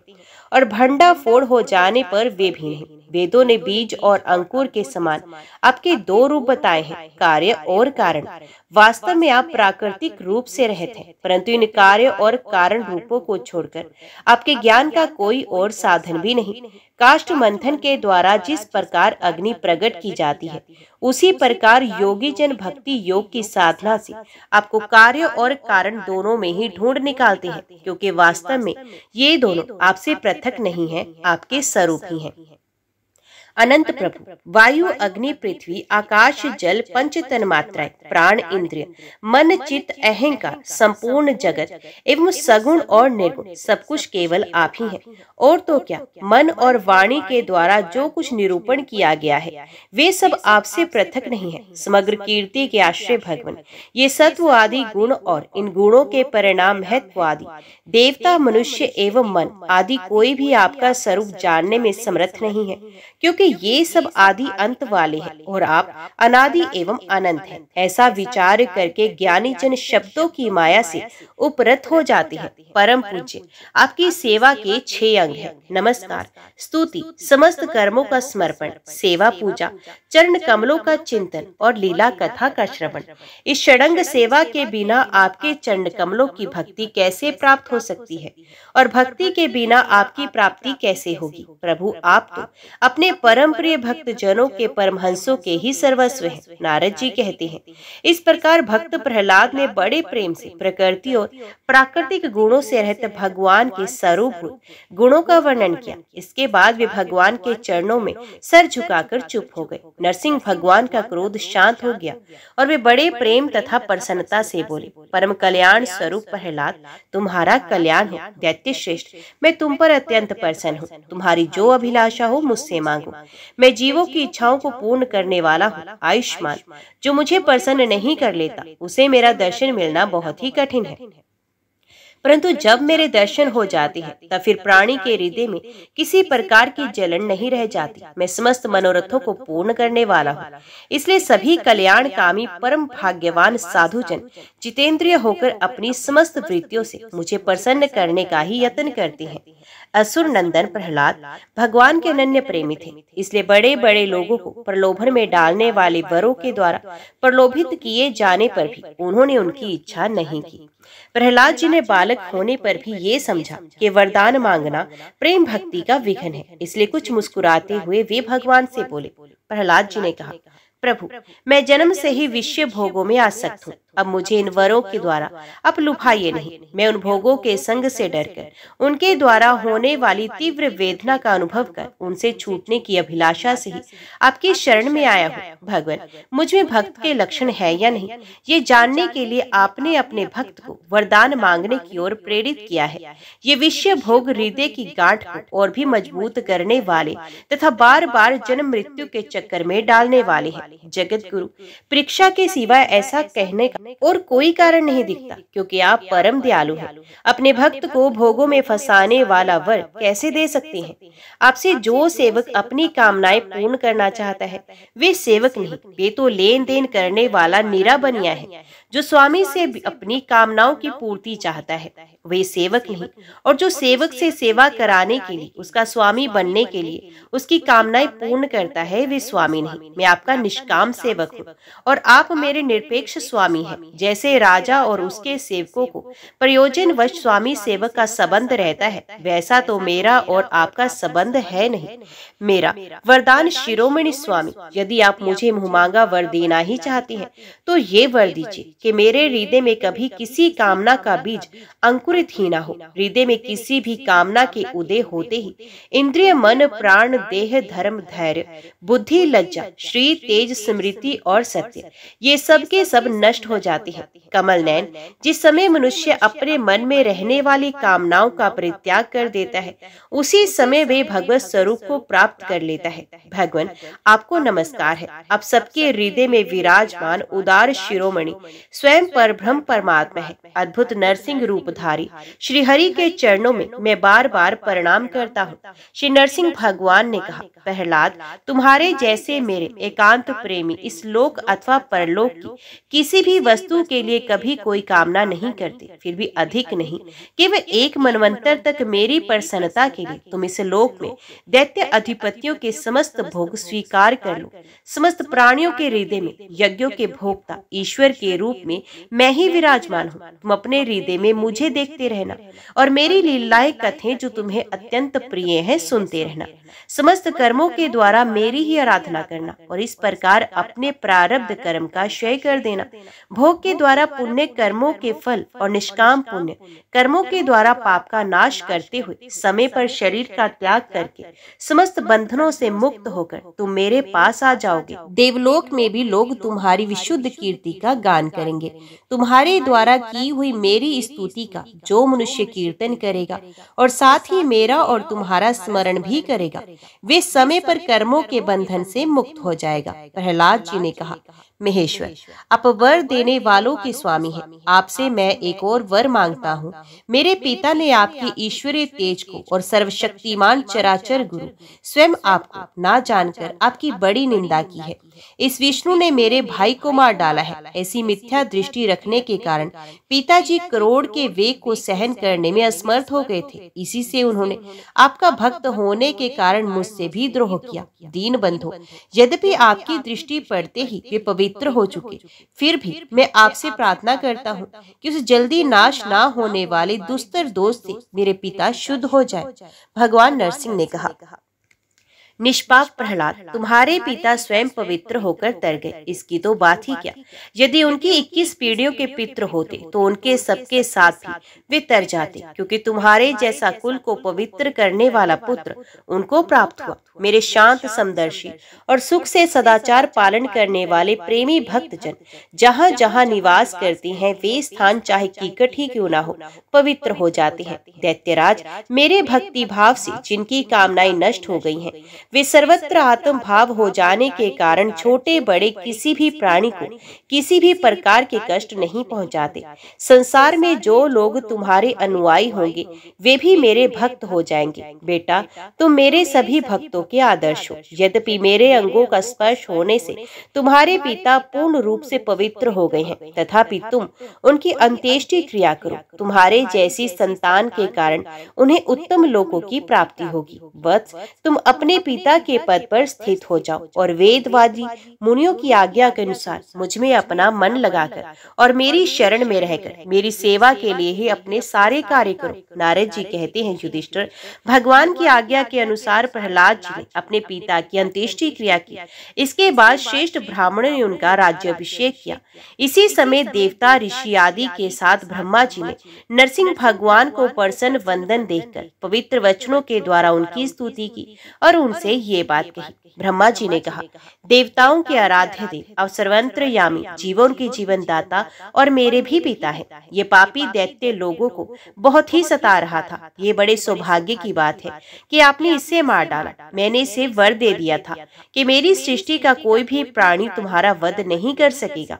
और भंडा फोड़ हो जाने पर वे भी नहीं। वेदों ने बीज और अंकुर के समान आपके 2 रूप बताए हैं, कार्य और कारण। वास्तव में आप प्राकृतिक रूप से रहते हैं, परंतु इन कार्य और कारण रूपों को छोड़कर आपके ज्ञान का कोई और साधन भी नहीं। काष्ठ मंथन के द्वारा जिस प्रकार अग्नि प्रकट की जाती है, उसी प्रकार योगी जन भक्ति योग की साधना से आपको कार्य और कारण दोनों में ही ढूंढ निकालते हैं, क्योंकि वास्तव में ये दोनों आपसे पृथक नहीं है, आपके स्वरूप ही हैं। अनंत प्रभु, वायु, अग्नि, पृथ्वी, आकाश, जल, पंच तन्मात्राएं, प्राण, इंद्रिय, मन, चित्त, अहंकार, संपूर्ण जगत एवं सगुण और निर्गुण सब कुछ केवल आप ही हैं। और तो क्या, मन और वाणी के द्वारा जो कुछ निरूपण किया गया है वे सब आपसे पृथक नहीं है। समग्र कीर्ति के आश्रय भगवान, ये सत्व आदि गुण और इन गुणों के परिणाम महत्व आदि देवता, मनुष्य एवं मन आदि कोई भी आपका स्वरूप जानने में समर्थ नहीं है, क्योंकि क्योंकि ये सब आदि अंत वाले हैं और आप अनादि एवं अनंत हैं। ऐसा विचार करके ज्ञानी जन शब्दों की माया से उपरत हो जाते हैं। परम पूज्य, आपकी सेवा के 6 अंग हैं: नमस्कार, स्तुति, समस्त कर्मों का समर्पण, सेवा पूजा, चरण कमलों का चिंतन और लीला कथा का श्रवण। इस षडंग सेवा के बिना आपके चरण कमलों की भक्ति कैसे प्राप्त हो सकती है और भक्ति के बिना आपकी प्राप्ति कैसे होगी? प्रभु, आप तो अपने परम प्रिय भक्त जनों के परमहंसों के ही सर्वस्व हैं। नारद जी कहते हैं, इस प्रकार भक्त प्रहलाद ने बड़े प्रेम से प्रकृति और प्राकृतिक गुणों से रहित भगवान के स्वरूप गुणों का वर्णन किया। इसके बाद वे भगवान के चरणों में सर झुकाकर चुप हो गए। नरसिंह भगवान का क्रोध शांत हो गया और वे बड़े प्रेम तथा प्रसन्नता से बोले, परम कल्याण स्वरूप प्रहलाद, तुम्हारा कल्याण हो। दैत्य श्रेष्ठ, मैं तुम पर अत्यंत प्रसन्न हूँ। तुम्हारी जो अभिलाषा हो मुझसे मांगो। मैं जीवों की इच्छाओं को पूर्ण करने वाला हूँ, आयुष्मान। जो मुझे प्रसन्न नहीं कर लेता उसे मेरा दर्शन मिलना बहुत ही कठिन है, परंतु जब मेरे दर्शन हो जाते हैं तब फिर प्राणी के हृदय में किसी प्रकार की जलन नहीं रह जाती। मैं समस्त मनोरथों को पूर्ण करने वाला हूँ, इसलिए सभी कल्याणकामी परम भाग्यवान साधुजन जितेंद्रिय होकर अपनी समस्त वृत्तियों से मुझे प्रसन्न करने का ही यत्न करते हैं। असुर नंदन प्रहलाद भगवान के अनन्य प्रेमी थे, इसलिए बड़े बड़े लोगों को प्रलोभन में डालने वाले वरों के द्वारा प्रलोभित किए जाने पर भी उन्होंने उनकी इच्छा नहीं की। प्रहलाद जी ने बालक होने पर भी ये समझा कि वरदान मांगना प्रेम भक्ति का विघ्न है, इसलिए कुछ मुस्कुराते हुए वे भगवान से बोले। प्रहलाद जी ने कहा, प्रभु, मैं जन्म से ही विषय भोगों में आसक्त हूँ। अब मुझे इन वरों के द्वारा आप लुभाइए नहीं। मैं उन भोगों के संग से डरकर उनके द्वारा होने वाली तीव्र वेदना का अनुभव कर उनसे छूटने की अभिलाषा से ही आपकी शरण में आया हूँ। भगवान, मुझ में भक्त के लक्षण है या नहीं, ये जानने के लिए आपने अपने भक्त को वरदान मांगने की ओर प्रेरित किया है। ये विषय भोग हृदय की गांठ को और भी मजबूत करने वाले तथा बार बार जन्म मृत्यु के चक्कर में डालने वाले हैं। जगत गुरु, परीक्षा के सिवा ऐसा कहने का और कोई कारण नहीं दिखता, क्योंकि आप परम दयालु हैं। अपने भक्त को भोगों में फंसाने वाला वर कैसे दे सकते हैं? आपसे जो सेवक अपनी कामनाएं पूर्ण करना चाहता है वे सेवक नहीं, वे तो लेन देन करने वाला नीरा बनिया है। जो स्वामी से अपनी कामनाओं की पूर्ति चाहता है वे सेवक नहीं, और जो सेवक से सेवा कराने के लिए उसका स्वामी बनने के लिए उसकी कामनाएं पूर्ण करता है वे स्वामी नहीं। मैं आपका निष्काम सेवक हूँ और आप मेरे निरपेक्ष स्वामी हैं। जैसे राजा और उसके सेवकों को प्रयोजनवश स्वामी सेवक का संबंध रहता है, वैसा तो मेरा और आपका संबंध है नहीं। मेरा वरदान शिरोमणि स्वामी, यदि आप मुझे मुहमांगा वर देना ही चाहते हैं तो ये वर दीजिए कि मेरे हृदय में कभी किसी कामना का बीज अंकुरित ही ना हो। हृदय में किसी भी कामना के उदय होते ही इंद्रिय, मन, प्राण, देह, धर्म, धैर्य, बुद्धि, लज्जा, श्री, तेज, स्मृति और सत्य, ये सब के सब नष्ट हो जाते हैं। कमल नयन, जिस समय मनुष्य अपने मन में रहने वाली कामनाओं का परित्याग कर देता है उसी समय वे भगवत स्वरूप को प्राप्त कर लेता है। भगवान, आपको नमस्कार है। आप सबके हृदय में विराजमान उदार शिरोमणि स्वयं परब्रह्म परमात्मा है। अद्भुत नरसिंह रूपधारी श्री हरि के चरणों में मैं बार बार प्रणाम करता हूँ। श्री नरसिंह भगवान ने कहा, प्रहलाद, तुम्हारे जैसे मेरे एकांत प्रेमी इस लोक अथवा परलोक की किसी भी वस्तु के लिए कभी कोई कामना नहीं करते, फिर भी अधिक नहीं, केवल एक मनवंतर तक मेरी प्रसन्नता के लिए तुम इस लोक में दैत्य अधिपतियों के समस्त भोग स्वीकार कर लो। समस्त प्राणियों के हृदय में यज्ञों के भोक्ता ईश्वर के रूप में मैं ही विराजमान हूँ। तुम अपने हृदय में मुझे देखते रहना और मेरी लीलाएं कथें जो तुम्हें अत्यंत प्रिय हैं सुनते रहना। समस्त कर्मों के द्वारा मेरी ही आराधना करना और इस प्रकार अपने प्रारब्ध कर्म का क्षय कर देना। भोग के द्वारा पुण्य कर्मों के फल और निष्काम पुण्य कर्मों के द्वारा पाप का नाश करते हुए समय पर शरीर का त्याग करके समस्त बंधनों से मुक्त होकर तुम मेरे पास आ जाओगे। देवलोक में भी लोग तुम्हारी विशुद्ध कीर्ति का गान करेंगे। तुम्हारे द्वारा की हुई मेरी स्तुति का जो मनुष्य कीर्तन करेगा और साथ ही मेरा और तुम्हारा स्मरण भी करेगा वे समय पर कर्मों के बंधन से मुक्त हो जाएगा। प्रहलाद जी ने कहा, महेश्वर, आप वर देने वालों के स्वामी हैं। आपसे मैं एक और वर मांगता हूँ। मेरे पिता ने आपके ईश्वरीय तेज को और सर्वशक्तिमान चराचर गुरु स्वयं आपको ना जानकर आपकी बड़ी निंदा की है। इस विष्णु ने मेरे भाई को मार डाला है। ऐसी मिथ्या दृष्टि रखने के कारण पिताजी करोड़ के वेग को सहन करने में असमर्थ हो गए थे। इसी से उन्होंने आपका भक्त होने के कारण मुझसे भी द्रोह किया। दीन बंधु, यद्यपि आपकी दृष्टि पड़ते ही वे पवित्र हो चुके, फिर भी मैं आपसे प्रार्थना करता हूँ कि उस जल्दी नाश ना होने वाले दुस्तर दोष से मेरे पिता शुद्ध हो जाए। भगवान नरसिंह ने कहा, निष्पाप प्रहलाद, तुम्हारे पिता स्वयं पवित्र होकर तर गए, इसकी तो बात ही क्या। यदि उनकी 21 पीढ़ियों के पितृ होते तो उनके सबके साथ भी वे तर जाते, क्योंकि तुम्हारे जैसा कुल को पवित्र करने वाला पुत्र उनको प्राप्त हुआ। मेरे शांत समदर्शी और सुख से सदाचार पालन करने वाले प्रेमी भक्तजन जहाँ जहाँ निवास करते हैं, वे स्थान चाहे कीकट ही क्यों ना हो, पवित्र हो जाते हैं। दैत्यराज, मेरे भक्ति भाव से जिनकी कामनाएं नष्ट हो गई हैं, वे सर्वत्र आत्म भाव हो जाने के कारण छोटे बड़े किसी भी प्राणी को किसी भी प्रकार के कष्ट नहीं पहुंचाते। संसार में जो लोग तुम्हारे अनुयायी होंगे वे भी मेरे भक्त हो जाएंगे। बेटा, तुम मेरे सभी भक्तों के आदर्श हो। यद्यपि मेरे अंगों का स्पर्श होने से तुम्हारे पिता पूर्ण रूप से पवित्र हो गए हैं, तथापि तुम उनकी अंत्येष्टि क्रिया करो। तुम्हारे जैसी संतान के कारण उन्हें उत्तम लोकों की प्राप्ति होगी। वत्स, तुम अपने पिता के पद पर स्थित हो जाओ और वेदवादी मुनियों की आज्ञा के अनुसार मुझ में अपना मन लगाकर और मेरी शरण में रहकर मेरी सेवा के लिए ही अपने सारे कार्य करो। नारद जी कहते हैं, युधिष्ठिर, भगवान की आज्ञा के अनुसार प्रहलाद जी ने अपने पिता की अंत्येष्टि क्रिया की। इसके बाद श्रेष्ठ ब्राह्मणों ने उनका राज्याभिषेक किया। इसी समय देवता, ऋषि आदि के साथ ब्रह्मा जी ने नरसिंह भगवान को प्रसन्न वंदन देखकर पवित्र वचनों के द्वारा उनकी स्तुति की और उनसे ये बात कही। ब्रह्मा जी ने कहा, देवताओं के आराध्य देव, अब सर्वंतर्यामी, जीवों के जीवन दाता और मेरे भी पिता हैं। ये पापी दैत्य लोगों को बहुत ही सता रहा था। ये बड़े सौभाग्य की बात है कि आपने इसे मार डाला। मैंने इसे वर दे दिया था कि मेरी सृष्टि का कोई भी प्राणी तुम्हारा वध नहीं कर सकेगा।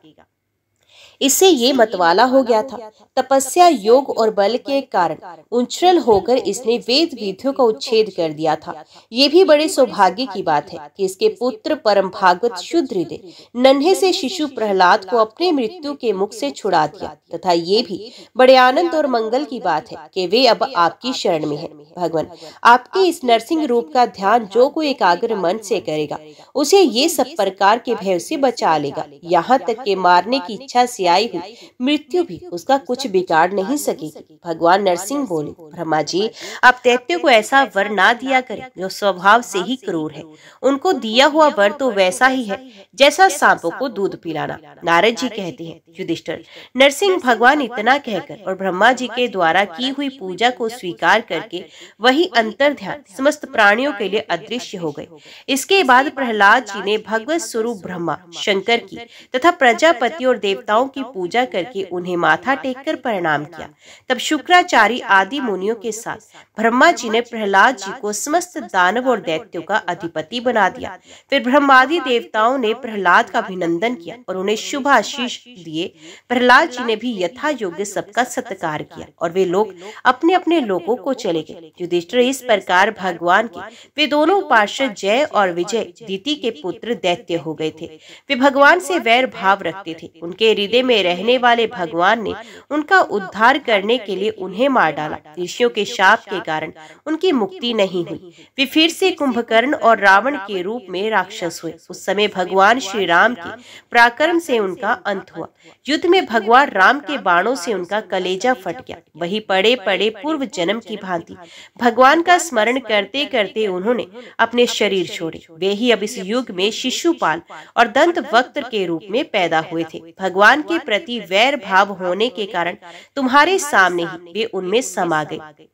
इससे ये मतवाला हो गया था। तपस्या, योग और बल के कारण उच्छृल होकर इसने वेद विधियों का उच्छेद कर दिया था। ये भी बड़े सौभाग्य की बात है कि इसके पुत्र परम भागवत शुद्र ने नन्हे से शिशु प्रहलाद को अपने मृत्यु के मुख से छुड़ा दिया, तथा ये भी बड़े आनंद और मंगल की बात है कि वे अब आपकी शरण में है। भगवान, आपके इस नरसिंह रूप का ध्यान जो कोई एकाग्र मन से करेगा, उसे ये सब प्रकार के भय से बचा लेगा। यहाँ तक के मारने की इच्छा से आई हुई मृत्यु भी उसका कुछ बिगाड़ नहीं सकेगी। भगवान नरसिंह बोले, ब्रह्मा जी, आप दैत्यों को ऐसा वर ना दिया करें जो स्वभाव से ही क्रूर है। उनको दिया हुआ वर तो वैसा ही है जैसा सांपों को दूध पिलाना। नारद जी कहते हैं, युधिष्ठिर, नरसिंह भगवान इतना कहकर और ब्रह्मा जी के द्वारा की हुई पूजा को स्वीकार करके वही अंतर ध्यान समस्त प्राणियों के लिए अदृश्य हो गए। इसके बाद प्रहलाद जी ने भगवत स्वरूप ब्रह्मा, शंकर की तथा प्रजापति और देवताओं की पूजा करके उन्हें माथा टेककर प्रणाम किया। तब शुक्राचार्य आदि मुनियों के साथ ब्रह्मा जी ने प्रहलाद जी को समस्त दानव और दैत्यों का अधिपति बना दिया। फिर ब्रह्मादि देवताओं ने प्रहलाद का अभिनंदन किया और उन्हें शुभ आशीष दिए। प्रहलाद जी ने भी यथा योग्य सबका सत्कार किया और वे लोग अपने अपने लोकों को चले गए। युधिष्ठिर, इस प्रकार भगवान के वे दोनों पार्षद जय और विजय दिति के पुत्र दैत्य हो गए थे। वे भगवान से वैर भाव रखते थे। उनके हृदय में रहने वाले भगवान ने उनका उद्धार करने के लिए उन्हें मार डाला। ऋषियों के शाप के कारण उनकी मुक्ति नहीं हुई। वे फिर से कुंभकर्ण और रावण के रूप में राक्षस हुए। उस समय भगवान श्री राम के पराक्रम से उनका अंत हुआ। युद्ध में भगवान राम के बाणों से उनका कलेजा फट गया। वही पड़े पड़े पूर्व जन्म की भांति भगवान का स्मरण करते करते उन्होंने अपने शरीर छोड़े। वे ही अब इस युग में शिशुपाल और दंत वक्त के रूप में पैदा हुए थे। भगवान के प्रति वैर भाव होने के कारण तुम्हारे सामने ही वे उनमें समा गए।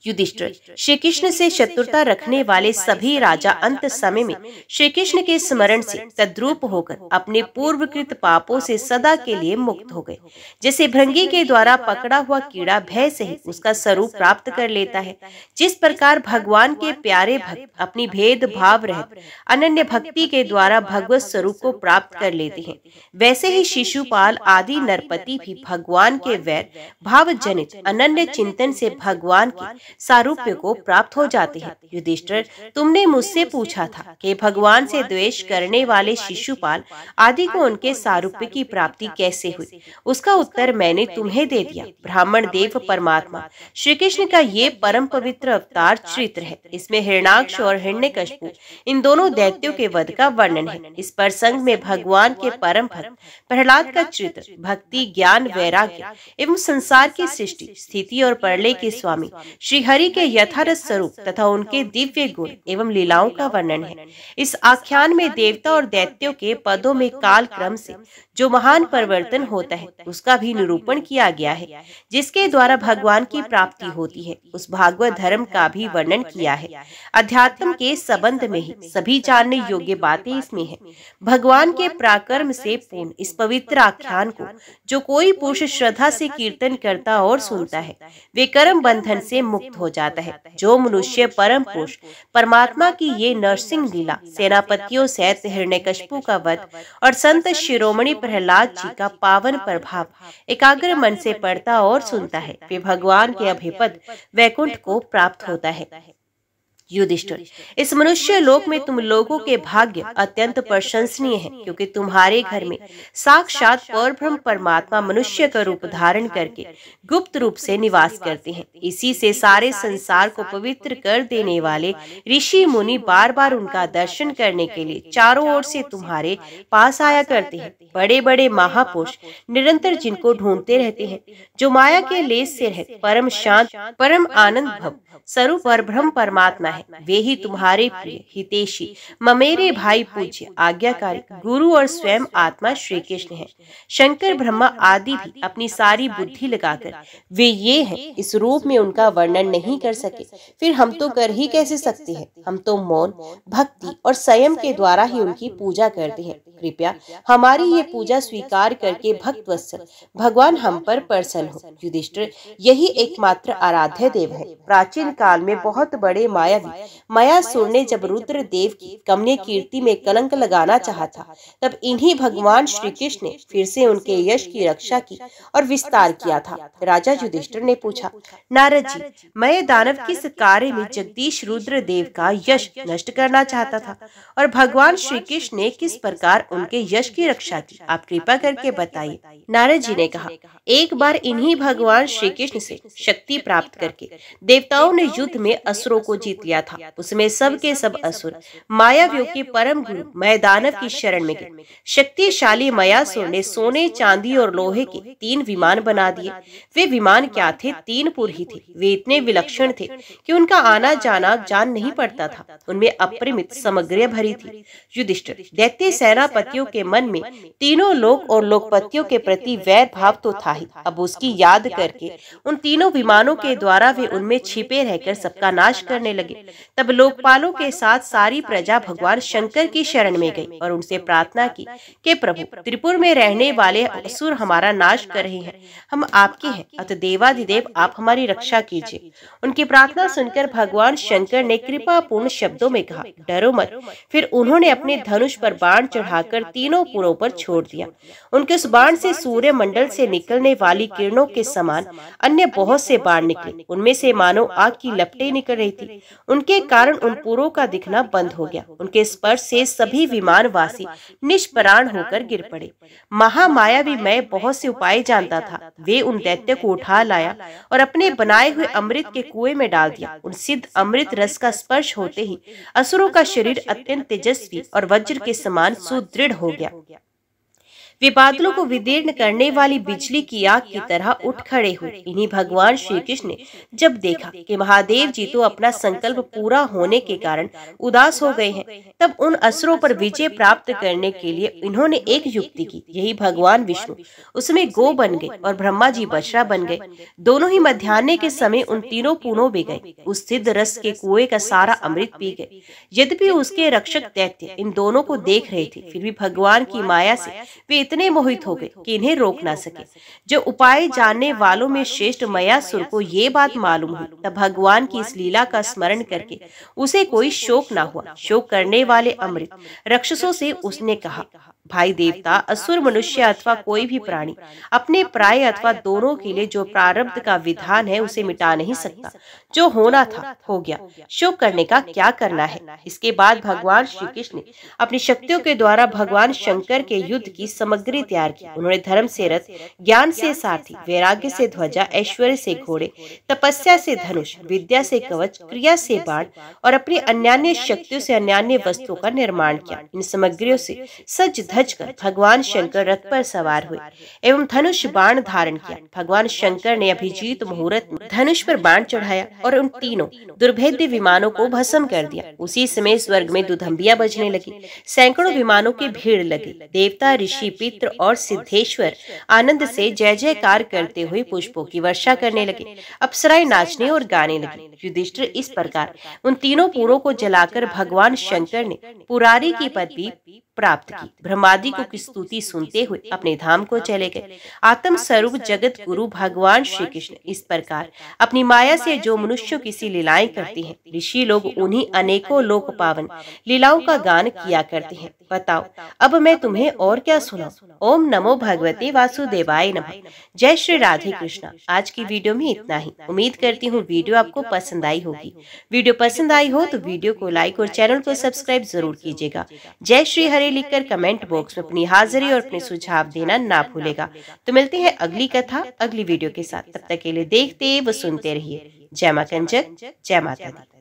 युधिष्ठिर, श्री कृष्ण से शत्रुता रखने वाले सभी राजा अंत समय में श्री कृष्ण के स्मरण से तद्रूप होकर अपने पूर्वकृत पापों से सदा के लिए मुक्त हो गए। जैसे भृंगी के द्वारा पकड़ा हुआ कीड़ा भय से ही उसका स्वरूप प्राप्त कर लेता है, जिस प्रकार भगवान के प्यारे भक्त अपनी भेद भाव रहित अनन्य भक्ति के द्वारा भगवत स्वरूप को प्राप्त कर लेते हैं, वैसे ही शिशुपाल आदि नरपति भी भगवान के वैर भाव जनित अनन्य चिंतन से भगवान के सारूप्य को प्राप्त हो जाते हैं। युधिष्ठिर, तुमने मुझसे पूछा था कि भगवान से द्वेष करने वाले शिशुपाल आदि को उनके सारूप्य की प्राप्ति कैसे हुई। उसका उत्तर मैंने तुम्हें दे दिया। ब्राह्मण देव परमात्मा श्री कृष्ण का ये परम पवित्र अवतार चरित्र है। इसमें हिरण्याक्ष और हिरण्यकशिपु इन दोनों दैत्यों के वध का वर्णन है। इस प्रसंग में भगवान के परम भक्त प्रहलाद का चरित्र, भक्ति, ज्ञान, वैराग्य एवं संसार की सृष्टि, स्थिति और प्रलय के स्वामी श्री हरि के यथार्थ स्वरूप तथा उनके दिव्य गुण एवं लीलाओं का वर्णन है। इस आख्यान में देवता और दैत्यों के पदों में काल क्रम से जो महान परिवर्तन होता है उसका भी निरूपण किया गया है, जिसके द्वारा भगवान की प्राप्ति होती है। उस भागवत धर्म का भी वर्णन किया है। अध्यात्म के संबंध में ही सभी जानने योग्य बातें इसमें है। भगवान के पराक्रम से पूर्ण इस पवित्र आख्यान को जो कोई पुरुष श्रद्धा से कीर्तन करता और सुनता है, वे कर्म बंधन से मुक्त हो जाता है। जो मनुष्य परम पुरुष परमात्मा की ये नरसिंह लीला, सेनापतियों सहित हिरण्यकशिपु का वध और संत शिरोमणि प्रहलाद जी का पावन प्रभाव एकाग्र मन से पढ़ता और सुनता है, वे भगवान के अभिपद वैकुंठ को प्राप्त होता है। युधिष्ठिर, इस मनुष्य लोक में तुम लोगों के भाग्य अत्यंत प्रशंसनीय है, क्योंकि तुम्हारे घर में साक्षात परब्रह्म परमात्मा मनुष्य का रूप धारण करके गुप्त रूप से निवास करते हैं। इसी से सारे संसार को पवित्र कर देने वाले ऋषि मुनि बार बार उनका दर्शन करने के लिए चारों ओर से तुम्हारे पास आया करते हैं। बड़े बड़े महापुरुष निरंतर जिनको ढूंढते रहते हैं, जो माया के लेस से रहित परम शांत परम आनंद भव स्वरूप और ब्रह्म परमात्मा है, वे ही तुम्हारे प्रिय हितेशी ममेरे भाई पूज्य आज्ञाकारी गुरु और स्वयं आत्मा श्री कृष्ण है। शंकर ब्रह्मा आदि भी अपनी सारी बुद्धि लगाकर वे ये हैं, इस रूप में उनका वर्णन नहीं कर सके, फिर हम तो कर ही कैसे सकते हैं। हम तो मौन, भक्ति और संयम के द्वारा ही उनकी पूजा करते हैं। कृपया हमारी ये पूजा स्वीकार करके भक्त वत्सल भगवान हम पर प्रसन्न हो। युधिष्ठिर, यही एकमात्र आराध्य देव है। प्राचीन काल में बहुत बड़े मायावी मायासुर ने जब रुद्र देव की कमनीय कीर्ति में कलंक लगाना चाहा था, तब इन्हीं भगवान श्री कृष्ण ने फिर से उनके यश की रक्षा की और विस्तार किया था। राजा युधिष्ठिर ने पूछा, नारद जी, मैं दानव किस कार्य में जगदीश रुद्र देव का यश नष्ट करना चाहता था और भगवान श्री कृष्ण ने किस प्रकार उनके यश की रक्षा की, आप कृपा करके बताइए। नारद जी ने कहा, एक बार इन्हीं भगवान श्री कृष्ण से शक्ति प्राप्त करके देवताओं ने युद्ध में असुरों को जीत लिया था। उसमें सब के सब असुर मायावियों के परम गुरु मैं दानव की शरण में गए। शक्तिशाली मायासुर ने सोने, चांदी और लोहे के 3 विमान बना दिए। वे विमान क्या थे? 3 पुर ही थे। वे इतने विलक्षण थे कि उनका आना जाना जान नहीं पड़ता था। उनमें अपरिमित सामग्री भरी थी। युधिष्ठिर, दैत्य सेनापतियों के मन में तीनों लोक और लोकपतियों के प्रति वैर भाव तो था ही। अब उसकी याद करके उन तीनों विमानों के द्वारा वे उनमें छिपे रहकर सबका नाश करने लगे। तब लोकपालों के साथ सारी प्रजा भगवान शंकर की शरण में गई और उनसे प्रार्थना की कि प्रभु, त्रिपुर में रहने वाले असुर हमारा नाश कर रहे हैं, हम आपके हैं, अतः देवाधिदेव आप हमारी रक्षा कीजिए। उनकी प्रार्थना सुनकर भगवान शंकर ने कृपापूर्ण शब्दों में कहा, डरो मत। फिर उन्होंने अपने धनुष पर बाण चढ़ाकर तीनों पुरों पर छोड़ दिया। उनके उस बाण से सूर्य मंडल से निकलने वाली किरणों के समान अन्य बहुत से बाण निकले। उनमें से मानो आग की लपटें निकल रही थी। उनके कारण उन पुरों का दिखना बंद हो गया। उनके स्पर्श से सभी विमानवासी निष्प्राण होकर गिर पड़े। महामायावी मैं बहुत से उपाय जानता था। वे उन दैत्य को उठा लाया और अपने बनाए हुए अमृत के कुएं में डाल दिया। उन सिद्ध अमृत रस का स्पर्श होते ही असुरों का शरीर अत्यंत तेजस्वी और वज्र के समान सुदृढ़ हो गया। वे बादलों को विदीर्ण करने वाली बिजली की आग की तरह उठ खड़े हुए। इन्हीं भगवान श्री कृष्ण ने जब देखा कि महादेव जी तो अपना संकल्प पूरा होने के कारण उदास हो गए हैं, तब उन असुरों पर विजय प्राप्त करने के लिए इन्होंने एक युक्ति की। यही भगवान विष्णु उसमें गो बन गए और ब्रह्मा जी बछड़ा बन गए। दोनों ही मध्याह्न के समय उन तीनों पूनों में गए, उस सिद्ध रस के कुएं का सारा अमृत पी गए। यद्यपि उसके रक्षक दैत्य इन दोनों को देख रहे थे, फिर भी भगवान की माया से वे इतने मोहित हो गए कि इन्हें रोक ना सके। जो उपाय जानने वालों में श्रेष्ठ मयासुर को ये बात मालूम हुई, तब भगवान की इस लीला का स्मरण करके उसे कोई शोक ना हुआ। शोक करने वाले अमृत राक्षसों से उसने कहा, भाई देवता, असुर मनुष्य अथवा कोई भी प्राणी अपने प्राय अथवा दोनों के लिए जो प्रारब्ध का विधान है उसे मिटा नहीं सकता। जो होना था हो गया, शोक करने का क्या करना है। इसके बाद भगवान श्री कृष्ण ने अपनी शक्तियों के द्वारा भगवान शंकर के युद्ध की सामग्री तैयार की। उन्होंने धर्म से रथ, ज्ञान से सारथी, वैराग्य से ध्वजा, ऐश्वर्य से घोड़े, तपस्या से धनुष, विद्या से कवच, क्रिया से बाण और अपनी अन्यान्य शक्तियों से अन्यान्य वस्तुओं का निर्माण किया। इन सामग्रियों से सज धज कर भगवान शंकर रथ पर सवार हुए एवं धनुष बाण धारण किया। भगवान शंकर ने अभिजीत मुहूर्त में धनुष पर बाण चढ़ाया और उन तीनों दुर्भेद्य विमानों को भस्म कर दिया। उसी समय स्वर्ग में दुधंबिया बजने लगी, सैकड़ों विमानों की भीड़ लगी। देवता, ऋषि, पितृ और सिद्धेश्वर आनंद से जय जयकार करते हुए पुष्पों की वर्षा करने लगे। अप्सराएं नाचने और गाने लगी। युधिष्ठिर इस प्रकार उन तीनों पूरों को जलाकर भगवान शंकर ने पुरारी की पदवी प्राप्त की। ब्रह्मादि को स्तुति सुनते हुए अपने धाम को चले गए। आत्म स्वरूप जगत गुरु भगवान श्री कृष्ण इस प्रकार अपनी माया से जो मनुष्यों की सी लीलाएं करते हैं, ऋषि लोग उन्हीं अनेकों लोक पावन लीलाओं का गान किया करते हैं। बताओ अब मैं तुम्हें और क्या सुनाऊं। ओम नमो भगवते वासुदेवाय नमः। जय श्री राधे कृष्णा। आज की वीडियो में इतना ही। उम्मीद करती हूँ वीडियो आपको पसंद आई होगी। वीडियो पसंद आई हो तो वीडियो को लाइक और चैनल को सब्सक्राइब जरूर कीजिएगा। जय श्री हरे लिखकर कमेंट बॉक्स में अपनी हाजिरी और अपने सुझाव देना ना भूलेगा। तो मिलते हैं अगली कथा अगली वीडियो के साथ। तब तक के लिए देखते व सुनते रहिए। जय मां कंजक, जय माता दी।